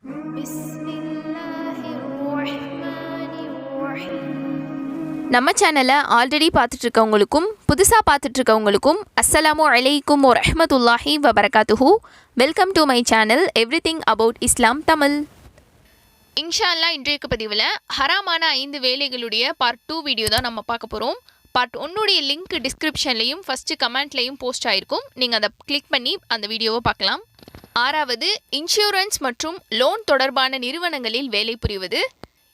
بسم الله الرحمن الرحيم. நம்ம சேனலை ஆல்ரெடி பார்த்துட்ருக்கவங்களுக்கும் புதுசாக பார்த்துட்ருக்கவங்களுக்கும் அஸ்ஸலாமு அலைக்கும் வரஹ்மத்துல்லாஹி வபரகாத்துஹு. Welcome to my channel everything about Islam Tamil. இன்ஷா அல்லாஹ் இன்றைய பதிவில் ஹராமான 5 வேலைகளுடைய பார்ட் 2 வீடியோ தான் நம்ம பார்க்க போகிறோம். பார்ட் 1உடைய லிங்க் டிஸ்கிரிப்ஷன்லையும் ஃபஸ்ட்டு கமெண்ட்லையும் போஸ்ட் ஆகிருக்கும். நீங்கள் அதை கிளிக் பண்ணி அந்த வீடியோவை பார்க்கலாம். 6வது, இன்சூரன்ஸ் மற்றும் லோன் தொடர்பான நிறுவனங்களில் வேலை புரிவது.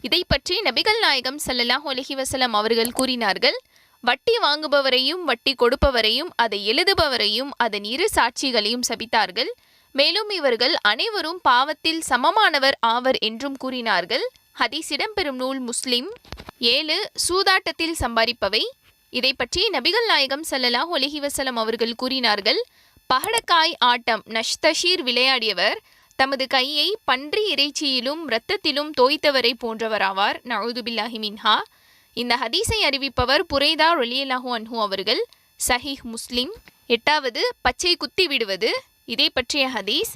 இதை பற்றி நபிகள் நாயகம் ஸல்லல்லாஹு அலைஹி வஸல்லம் அவர்கள் கூறினார்கள், வட்டி வாங்குபவரையும் வட்டி கொடுப்பவரையும் அதை எழுதுபவரையும் அதன் இரு சாட்சிகளையும் சபித்தார்கள். மேலும் இவர்கள் அனைவரும் பாவத்தில் சமமானவர் ஆவர் என்றும் கூறினார்கள். ஹதீஸ் இடம்பெறும் நூல் முஸ்லிம். 7, சூதாட்டத்தில் சம்பாதிப்பவை. இதை பற்றி நபிகள் நாயகம் ஸல்லல்லாஹு அலைஹி வஸல்லம் அவர்கள் கூறினார்கள், பகடக்காய் ஆட்டம் நஷ்தஷீர் விளையாடியவர் தமது கையை பன்றி இறைச்சியிலும் இரத்தத்திலும் தோய்த்தவரை போன்றவராவார். நஊது பில்லாஹி மின்ஹா. இந்த ஹதீஸை அறிவிப்பவர் புரைதா ரலியல்லாஹு அன்ஹு அவர்கள். சஹீஹ் முஸ்லிம். 8வது, பச்சை குத்தி விடுவது. இதை பற்றிய ஹதீஸ்,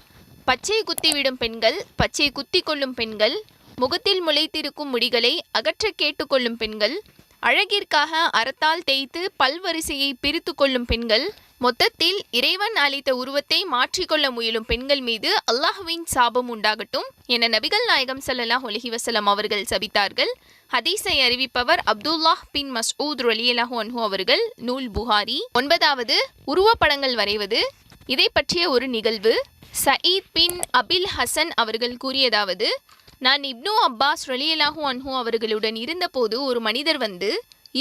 பச்சை குத்திவிடும் பெண்கள், பச்சை குத்தி கொள்ளும் பெண்கள், முகத்தில் முளைத்திருக்கும் முடிகளை அகற்ற கேட்டுக்கொள்ளும் பெண்கள், அழகிற்காக அறத்தால் தேய்த்து பல்வரிசையை பிரித்து கொள்ளும் பெண்கள், மொத்தத்தில் இறைவன் அளித்த உருவத்தை மாற்றிக்கொள்ள முயலும் பெண்கள் மீது அல்லாஹ்வின் சாபம் உண்டாகட்டும் என நபிகள் நாயகம் ஸல்லல்லாஹு அலைஹி வஸல்லம் அவர்கள் சபித்தார்கள். ஹதீஸை அறிவிப்பவர் அப்துல்லாஹ் பின் மஸ்ஊத் ரலியல்லாஹு அன்ஹு அவர்கள். நூல் புகாரி. 9வது, உருவப்படங்கள் வரைவது. இதை பற்றிய ஒரு நிகழ்வு. சயீத் பின் அபில் ஹசன் அவர்கள் கூறியதாவது, நான் இப்னு அப்பாஸ் ரலியல்லாஹு அன்ஹு அவர்களுடன் இருந்தபோது ஒரு மனிதர் வந்து,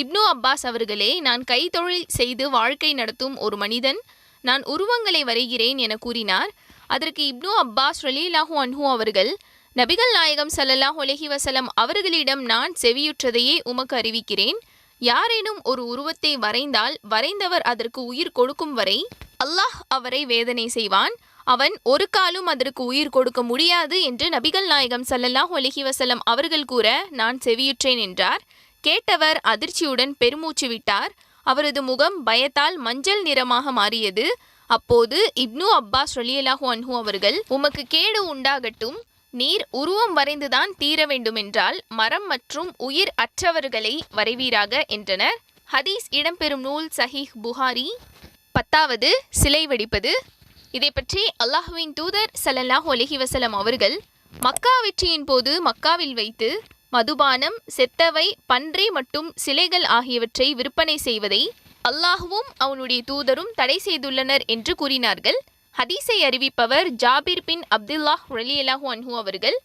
இப்னு அப்பாஸ் அவர்களே, நான் கைத்தொழில் செய்து வாழ்க்கை நடத்தும் ஒரு மனிதன், நான் உருவங்களை வரைகிறேன் என கூறினார். அதற்கு இப்னு அப்பாஸ் ரலியல்லாஹு அன்ஹு அவர்கள், நபிகள் நாயகம் ஸல்லல்லாஹு அலைஹி வஸல்லம் அவர்களிடம் நான் செவியுற்றதையே உமக்கு அறிவிக்கிறேன். யாரேனும் ஒரு உருவத்தை வரைந்தால் வரைந்தவர் அதற்கு உயிர் கொடுக்கும் வரை அல்லாஹ் அவரை வேதனை செய்வான். அவன் ஒரு காலும் அதற்கு உயிர் கொடுக்க முடியாது என்று நபிகள் நாயகம் ஸல்லல்லாஹு அலைஹி வஸல்லம் அவர்கள் கூற நான் செவியுற்றேன் என்றார். கேட்டவர் அதிர்ச்சியுடன் பெருமூச்சு விட்டார். அவரது முகம் பயத்தால் மஞ்சள் நிறமாக மாறியது. அப்போது இப்னு அப்பாஸ் ரலியல்லாஹு அன்ஹு அவர்கள், உமக்கு கேடு உண்டாகட்டும், நீர் உருவம் வரைந்துதான் தீர வேண்டுமென்றால் மரம் மற்றும் உயிர் அற்றவர்களை வரைவீராக என்றனர். ஹதீஸ் இடம்பெறும் நூல் சஹீஹ் புகாரி. 10வது, சிலை வடிப்பது. இதை பற்றி அல்லாஹ்வின் தூதர் ஸல்லல்லாஹு அலைஹி வஸல்லம் அவர்கள், மக்கா வெற்றியின் போது மக்காவில் வைத்து மதுபானம், செத்தவை, பன்றி மற்றும் சிலைகள் ஆகியவற்றை விற்பனை செய்வதை அல்லாஹ்வும் அவனுடைய தூதரும் தடை செய்துள்ளனர் என்று கூறினார்கள். ஹதீஸை அறிவிப்பவர் ஜாபிர் பின் அப்துல்லாஹ் ரலியல்லாஹு அன்ஹு அவர்கள்.